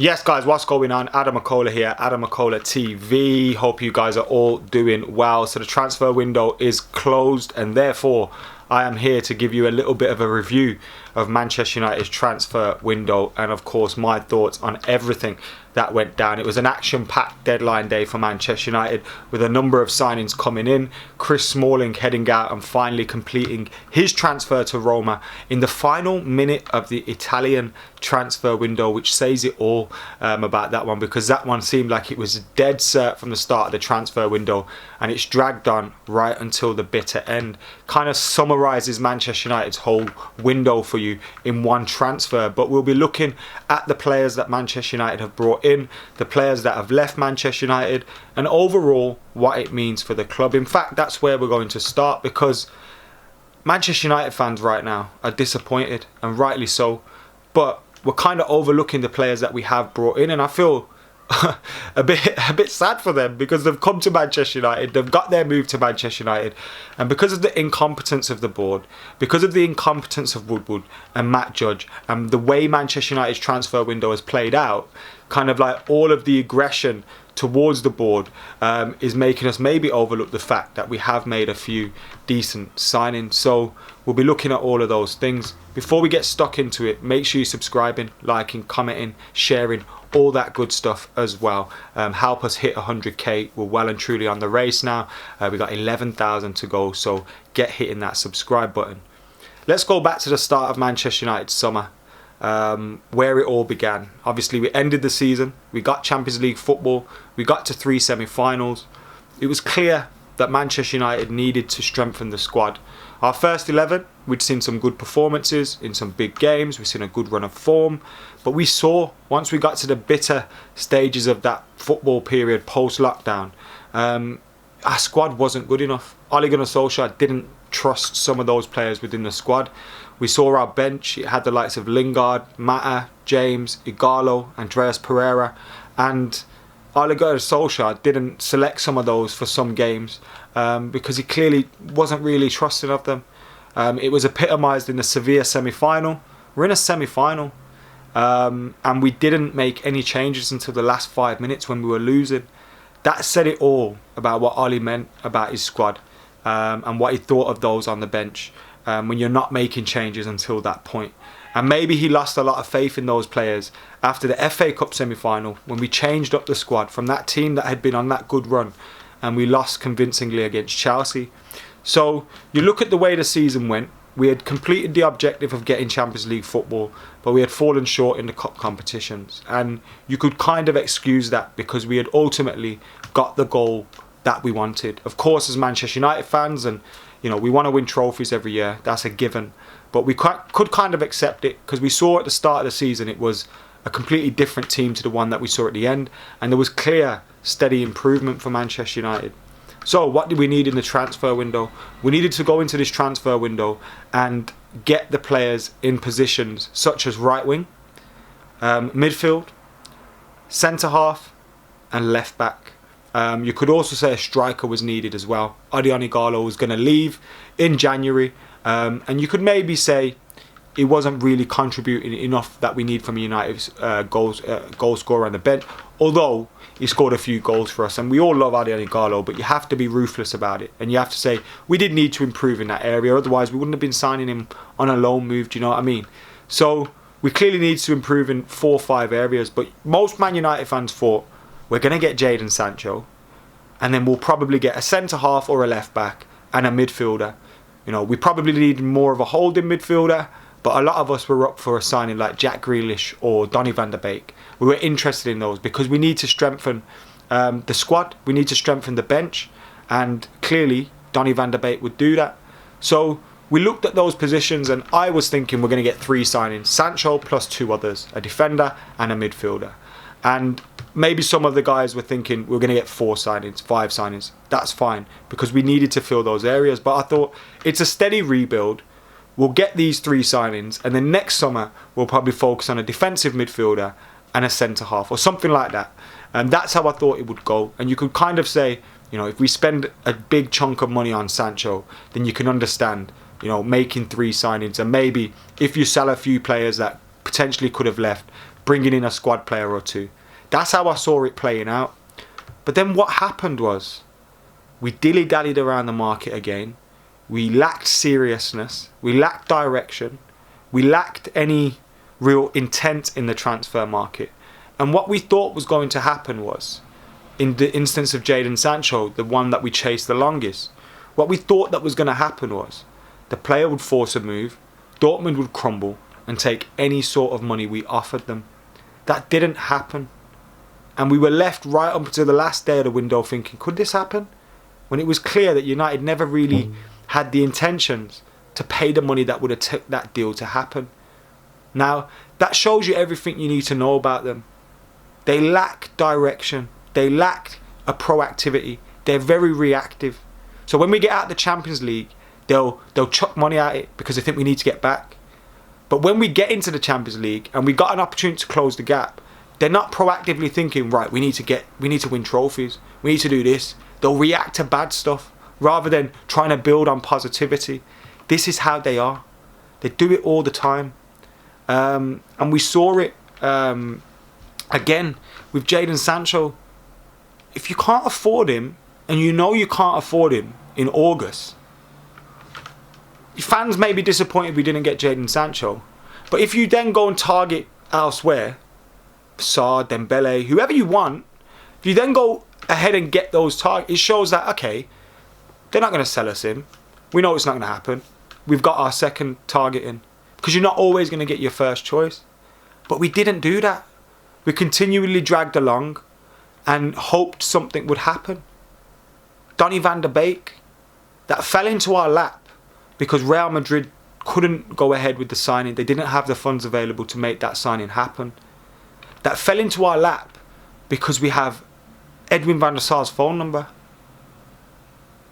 Yes guys, what's going on? AdamMcKola here, AdamMcKola TV. Hope you guys are all doing well. So the transfer window is closed and therefore I am here to give you a little bit of a review of Manchester United's transfer window and of course my thoughts on everything that went down. It was an action-packed deadline day for Manchester United with a number of signings coming in. Chris Smalling heading out and finally completing his transfer to Roma in the final minute of the Italian transfer window, which says it all about that one, because that one seemed like it was dead cert from the start of the transfer window and it's dragged on right until the bitter end. Kind of summarises Manchester United's whole window for you in one transfer, but we'll be looking at the players that Manchester United have brought in, the players that have left Manchester United, and overall what it means for the club. In fact, that's where we're going to start, because Manchester United fans right now are disappointed, and rightly so, but we're kind of overlooking the players that we have brought in, and I feel a bit sad for them, because they've come to Manchester United, they've got their move to Manchester United, and because of the incompetence of the board, because of the incompetence of Woodward and Matt Judge, and the way Manchester United's transfer window has played out, kind of like all of the aggression towards the board is making us maybe overlook the fact that we have made a few decent signings. So we'll be looking at all of those things. Before we get stuck into it, make sure you're subscribing, liking, commenting, sharing, all that good stuff as well. Help us hit 100k. We're well and truly on the race now. We've got 11,000 to go, so get hitting that subscribe button. Let's go back to the start of Manchester United's summer, where it all began. Obviously we ended the season, we got Champions League football, we got to 3 semi-finals. It was clear that Manchester United needed to strengthen the squad. Our first 11, we'd seen some good performances in some big games, we've seen a good run of form, but we saw once we got to the bitter stages of that football period post-lockdown, our squad wasn't good enough. Ole Gunnar Solskjaer didn't trust some of those players within the squad. We saw our bench, it had the likes of Lingard, Mata, James, Diallo, Andreas Pereira, and Ole Gunnar Solskjaer didn't select some of those for some games because he clearly wasn't really trusting of them. It was epitomised in the Sevilla semi-final. We're in a semi-final and we didn't make any changes until the last 5 minutes when we were losing. That said it all about what Ole meant about his squad and what he thought of those on the bench when you're not making changes until that point. And maybe he lost a lot of faith in those players after the FA Cup semi-final, when we changed up the squad from that team that had been on that good run and we lost convincingly against Chelsea. So you look at the way the season went, we had completed the objective of getting Champions League football, but we had fallen short in the cup competitions, and you could kind of excuse that because we had ultimately got the goal that we wanted. Of course, as Manchester United fans, and you know, we want to win trophies every year, that's a given, but we could kind of accept it because we saw at the start of the season it was a completely different team to the one that we saw at the end, and there was clear steady improvement for Manchester United. So what did we need in the transfer window? We needed to go into this transfer window and get the players in positions such as right wing, midfield, centre half and left back. You could also say a striker was needed as well. Diallo was going to leave in January, and you could maybe say he wasn't really contributing enough that we need from a United's goal scorer on the bench, although he scored a few goals for us, and we all love Diallo, but you have to be ruthless about it, and you have to say we did need to improve in that area, otherwise we wouldn't have been signing him on a loan move, do you know what I mean? So we clearly need to improve in 4 or 5 areas, but most Man United fans thought we're going to get Jadon Sancho, and then we'll probably get a centre half or a left back and a midfielder. You know, we probably need more of a holding midfielder, but a lot of us were up for a signing like Jack Grealish or Donny van der Beek. We were interested in those because we need to strengthen the squad, we need to strengthen the bench, and clearly Donny van der Beek would do that. So we looked at those positions and I was thinking we're going to get 3 signings, Sancho plus 2 others, a defender and a midfielder. And maybe some of the guys were thinking we're going to get 4 signings, 5 signings. That's fine because we needed to fill those areas. But I thought it's a steady rebuild. We'll get these 3 signings and then next summer we'll probably focus on a defensive midfielder and a centre half or something like that. And that's how I thought it would go. And you could kind of say, you know, if we spend a big chunk of money on Sancho, then you can understand, you know, making 3 signings, and maybe if you sell a few players that potentially could have left, bringing in a squad player or two. That's how I saw it playing out. But then what happened was, we dilly-dallied around the market again. We lacked seriousness. We lacked direction. We lacked any real intent in the transfer market. And what we thought was going to happen was, in the instance of Jadon Sancho, the one that we chased the longest, what we thought that was going to happen was, the player would force a move, Dortmund would crumble and take any sort of money we offered them. That didn't happen. And we were left right up to the last day of the window thinking, could this happen? When it was clear that United never really had the intentions to pay the money that would have took that deal to happen. Now, that shows you everything you need to know about them. They lack direction. They lack a proactivity. They're very reactive. So when we get out of the Champions League, they'll chuck money at it because they think we need to get back. But when we get into the Champions League and we got an opportunity to close the gap, they're not proactively thinking, right, we need to win trophies. We need to do this. They'll react to bad stuff rather than trying to build on positivity. This is how they are. They do it all the time. And we saw it again with Jadon Sancho. If you can't afford him, and you know you can't afford him in August, fans may be disappointed we didn't get Jadon Sancho. But if you then go and target elsewhere, Saar, Dembele, whoever you want, if you then go ahead and get those targets, it shows that, okay, they're not going to sell us in. We know it's not going to happen. We've got our second target in. Because you're not always going to get your first choice. But we didn't do that. We continually dragged along and hoped something would happen. Donny van der Beek, that fell into our lap because Real Madrid couldn't go ahead with the signing. They didn't have the funds available to make that signing happen. That fell into our lap because we have Edwin van der Sar's phone number.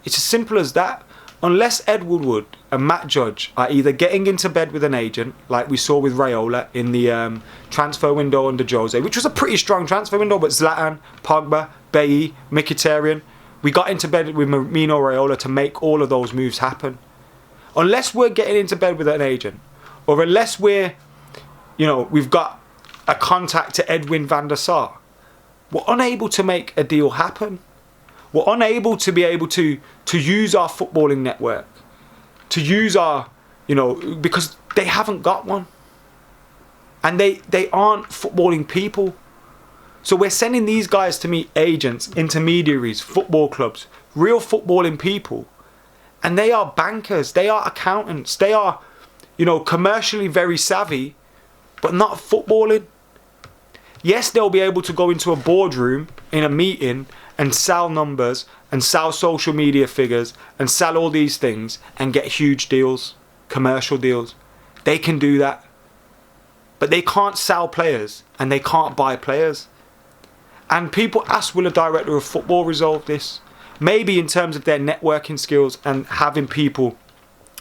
It's as simple as that. Unless Ed Woodward and Matt Judge are either getting into bed with an agent, like we saw with Raiola in the transfer window under Jose, which was a pretty strong transfer window, but Zlatan, Pogba, Bailly, Mkhitaryan, we got into bed with Mino Raiola to make all of those moves happen. Unless we're getting into bed with an agent, or unless we've got a contact to Edwin van der Sar, we're unable to make a deal happen. We're unable to be able to use our footballing network, to use our, because they haven't got one. And they aren't footballing people. So we're sending these guys to meet agents, intermediaries, football clubs, real footballing people. And they are bankers, they are accountants, they are, commercially very savvy, but not footballing. Yes, they'll be able to go into a boardroom in a meeting and sell numbers and sell social media figures and sell all these things and get huge deals, commercial deals. They can do that. But they can't sell players and they can't buy players. And people ask, will a director of football resolve this? Maybe in terms of their networking skills and having people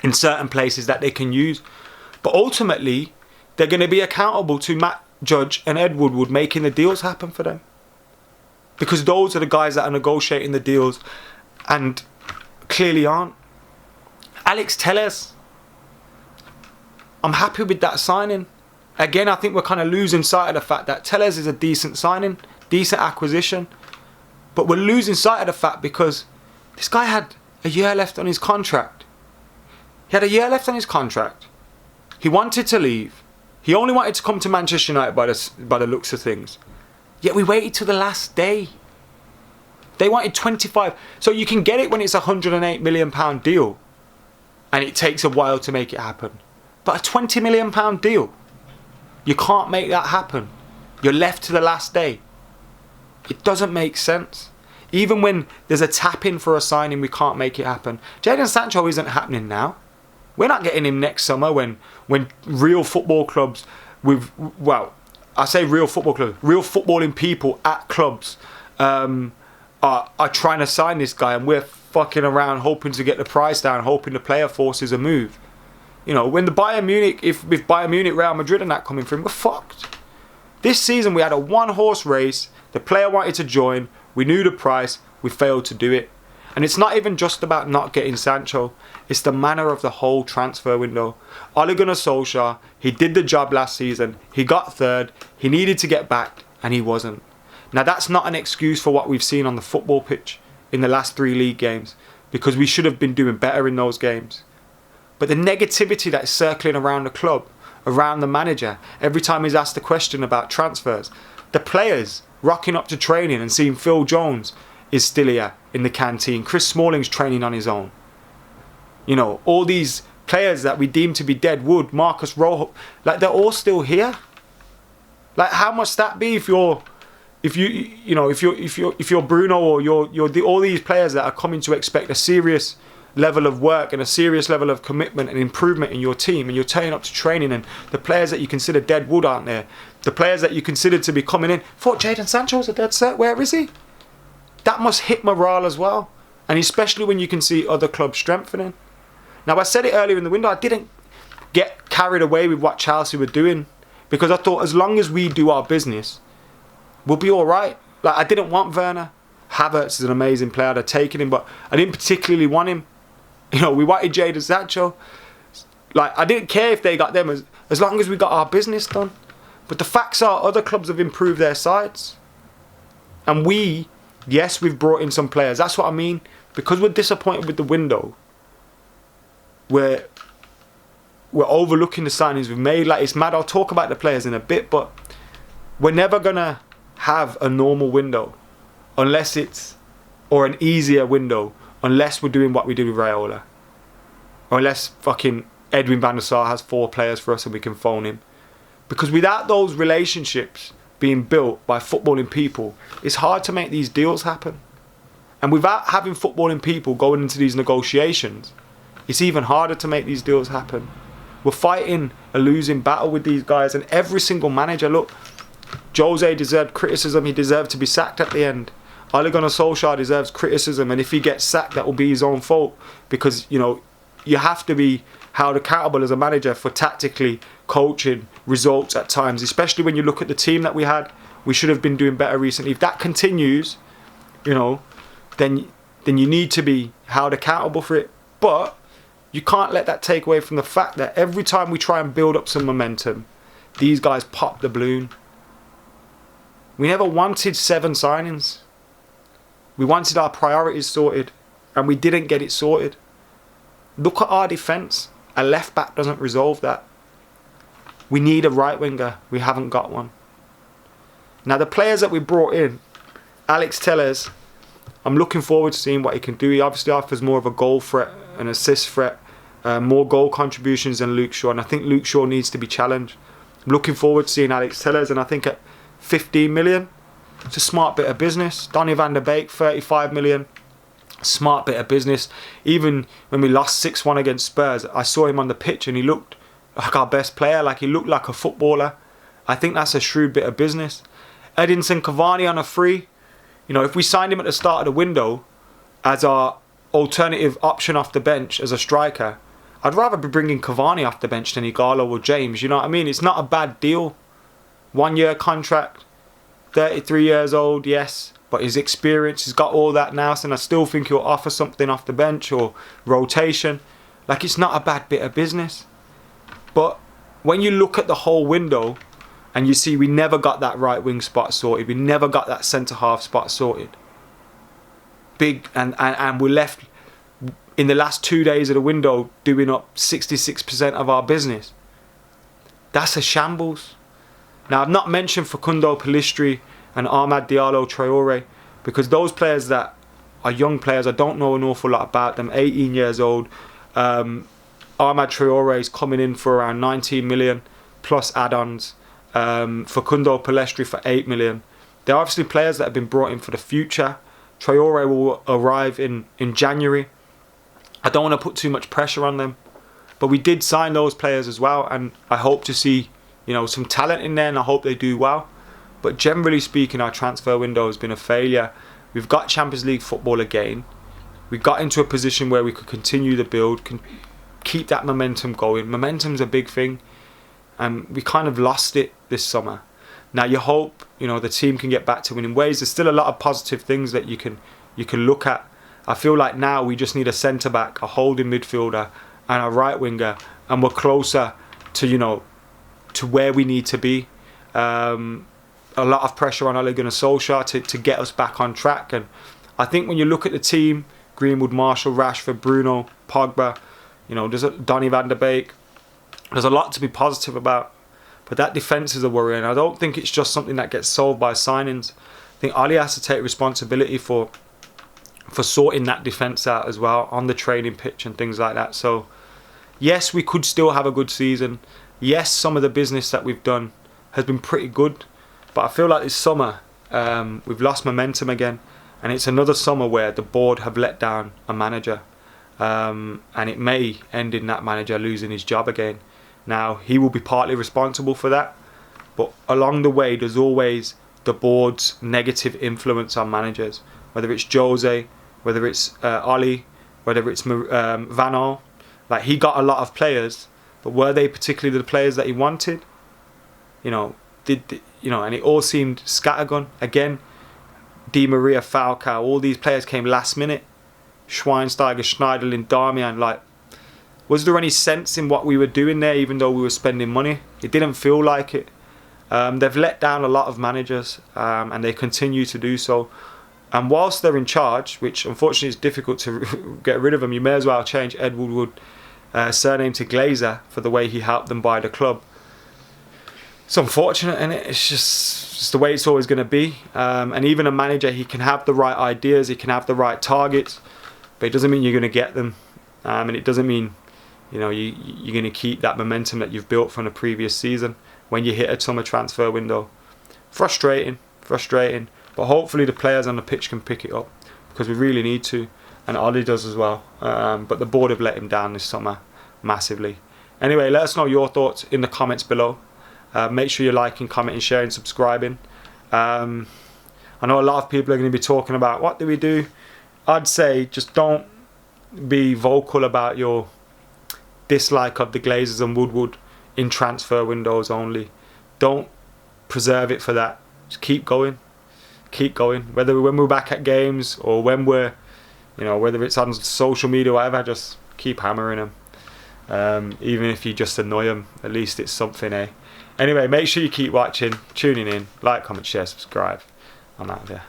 in certain places that they can use. But ultimately, they're going to be accountable to Matt Judge and Ed Woodward making the deals happen for them. Because those are the guys that are negotiating the deals and clearly aren't. Alex Telles, I'm happy with that signing. Again, I think we're kind of losing sight of the fact that Telles is a decent signing, decent acquisition. But we're losing sight of the fact because this guy had a year left on his contract. He had a year left on his contract. He wanted to leave. He only wanted to come to Manchester United by the looks of things. Yet we waited till the last day. They wanted 25. So you can get it when it's a £108 million deal. And it takes a while to make it happen. But a £20 million deal, you can't make that happen. You're left to the last day. It doesn't make sense. Even when there's a tap-in for a signing, we can't make it happen. Jadon Sancho isn't happening now. We're not getting him next summer when real football clubs with, I say real football clubs, real footballing people at clubs are trying to sign this guy and we're fucking around hoping to get the price down, hoping the player forces a move. When the Bayern Munich, if Bayern Munich, Real Madrid and that coming from, we're fucked. This season we had a one-horse race. The player wanted to join. We knew the price. We failed to do it. And it's not even just about not getting Sancho. It's the manner of the whole transfer window. Ole Gunnar Solskjaer, He did the job last season. He got third. He needed to get back, and he wasn't. Now, that's not an excuse for what we've seen on the football pitch in the last 3 league games, because we should have been doing better in those games. But the negativity that's circling around the club, around the manager, every time he's asked a question about transfers, the players rocking up to training and seeing Phil Jones is still here in the canteen. Chris Smalling's training on his own. You know, all these players that we deem to be dead wood, Marcus Rojo, like they're all still here. Like, how must that be if you're Bruno, or you're all these players that are coming to expect a serious level of work and a serious level of commitment and improvement in your team, and you're turning up to training, and the players that you consider dead wood aren't there. The players that you consider to be coming in, thought Jadon Sancho was a dead set. Where is he? That must hit morale as well, and especially when you can see other clubs strengthening. Now, I said it earlier in the window, I didn't get carried away with what Chelsea were doing, because I thought as long as we do our business, we'll be all right. Like, I didn't want Werner. Havertz is an amazing player. I'd have taken him, but I didn't particularly want him. You know, we wanted Jadon Sancho. Like, I didn't care if they got them as long as we got our business done. But the facts are, other clubs have improved their sides. And yes, we've brought in some players. That's what I mean. Because we're disappointed with the window, we're overlooking the signings we've made. Like, it's mad. I'll talk about the players in a bit, but we're never going to have a normal window unless it's, or an easier window, unless we're doing what we did with Raiola. Or unless fucking Edwin van der Sar has 4 players for us and we can phone him. Because without those relationships being built by footballing people, it's hard to make these deals happen. And without having footballing people going into these negotiations, it's even harder to make these deals happen. We're fighting a losing battle with these guys, and every single manager, look, Jose deserved criticism. He deserved to be sacked at the end. Ole Gunnar Solskjaer deserves criticism, and if he gets sacked, that will be his own fault, because, you know, you have to be held accountable as a manager for tactically coaching results at times, especially when you look at the team that we had. We should have been doing better recently. If that continues, you know, then you need to be held accountable for it. But you can't let that take away from the fact that every time we try and build up some momentum, these guys pop the balloon. We never wanted 7 signings. We wanted our priorities sorted, and we didn't get it sorted. Look at our defence. A left back doesn't resolve that. We need a right winger. We haven't got one. Now, the players that we brought in, Alex Telles, I'm looking forward to seeing what he can do. He obviously offers more of a goal threat, an assist threat, more goal contributions than Luke Shaw, and I think Luke Shaw needs to be challenged. I'm looking forward to seeing Alex Telles, and I think at 15 million, it's a smart bit of business. Donny van der Beek, 35 million. Smart bit of business. Even when we lost 6-1 against Spurs, I saw him on the pitch and he looked like our best player. Like, he looked like a footballer. I think that's a shrewd bit of business. Edinson Cavani on a free. You know, if we signed him at the start of the window as our alternative option off the bench as a striker, I'd rather be bringing Cavani off the bench than Diallo or James. You know what I mean? It's not a bad deal. 1-year contract. 33 years old, yes. But his experience, he's got all that now, and I still think he'll offer something off the bench or rotation. Like, it's not a bad bit of business. But when you look at the whole window and you see we never got that right wing spot sorted, we never got that centre half spot sorted. And we're left in the last 2 days of the window doing up 66% of our business. That's a shambles. Now, I've not mentioned Facundo, Pellistri and Amad Diallo, Traore, because those players that are young players, I don't know an awful lot about them. 18 years old. Amad Traore is coming in for around 19 million plus add-ons. Facundo, Pellistri for 8 million. They're obviously players that have been brought in for the future. Traore will arrive in January. I don't want to put too much pressure on them, but we did sign those players as well, and I hope to see, you know, some talent in there, and I hope they do well. But generally speaking, our transfer window has been a failure. We've got Champions League football again. We got into a position where we could continue the build, can keep that momentum going. Momentum's a big thing, and we kind of lost it this summer. Now you hope, you know, the team can get back to winning ways. There's still a lot of positive things that you can look at. I feel like now we just need a centre back, a holding midfielder, and a right winger, and we're closer to, you know, to where we need to be. A lot of pressure on Ole Gunnar Solskjaer to get us back on track. And I think when you look at the team, Greenwood, Marshall, Rashford, Bruno, Pogba, there's Donny van der Beek, there's a lot to be positive about. But that defence is a worry, and I don't think it's just something that gets solved by signings. I think Ole has to take responsibility for sorting that defence out as well on the training pitch and things like that. So yes, we could still have a good season. Yes, some of the business that we've done has been pretty good. But I feel like this summer, we've lost momentum again. And it's another summer where the board have let down a manager. And it may end in that manager losing his job again. Now, he will be partly responsible for that. But along the way, there's always the board's negative influence on managers. Whether it's Jose, whether it's Ole, whether it's Van Gaal. Like, he got a lot of players. But were they particularly the players that he wanted? And it all seemed scattergun. Again, Di Maria, Falcao, all these players came last minute. Schweinsteiger, Schneiderlin, Darmian. Like, was there any sense in what we were doing there, even though we were spending money? It didn't feel like it. They've let down a lot of managers, and they continue to do so. And whilst they're in charge, which unfortunately is difficult to get rid of them, you may as well change Ed Woodward's surname to Glazer for the way he helped them buy the club. It's unfortunate, and it's just the way it's always going to be. And even a manager, he can have the right ideas, he can have the right targets, but it doesn't mean you're going to get them. And it doesn't mean you're going to keep that momentum that you've built from the previous season when you hit a summer transfer window. Frustrating. But hopefully the players on the pitch can pick it up, because we really need to, and Ollie does as well. But the board have let him down this summer massively. Anyway, let us know your thoughts in the comments below. Make sure you're liking, commenting, sharing, subscribing. I know a lot of people are going to be talking about what do we do. I'd say just don't be vocal about your dislike of the Glazers and Woodward in transfer windows only. Don't preserve it for that. Just keep going. Whether when we're back at games or when we're, whether it's on social media or whatever, just keep hammering them. Even if you just annoy them, at least it's something, eh? Anyway, make sure you keep watching, tuning in, like, comment, share, subscribe. I'm out of here.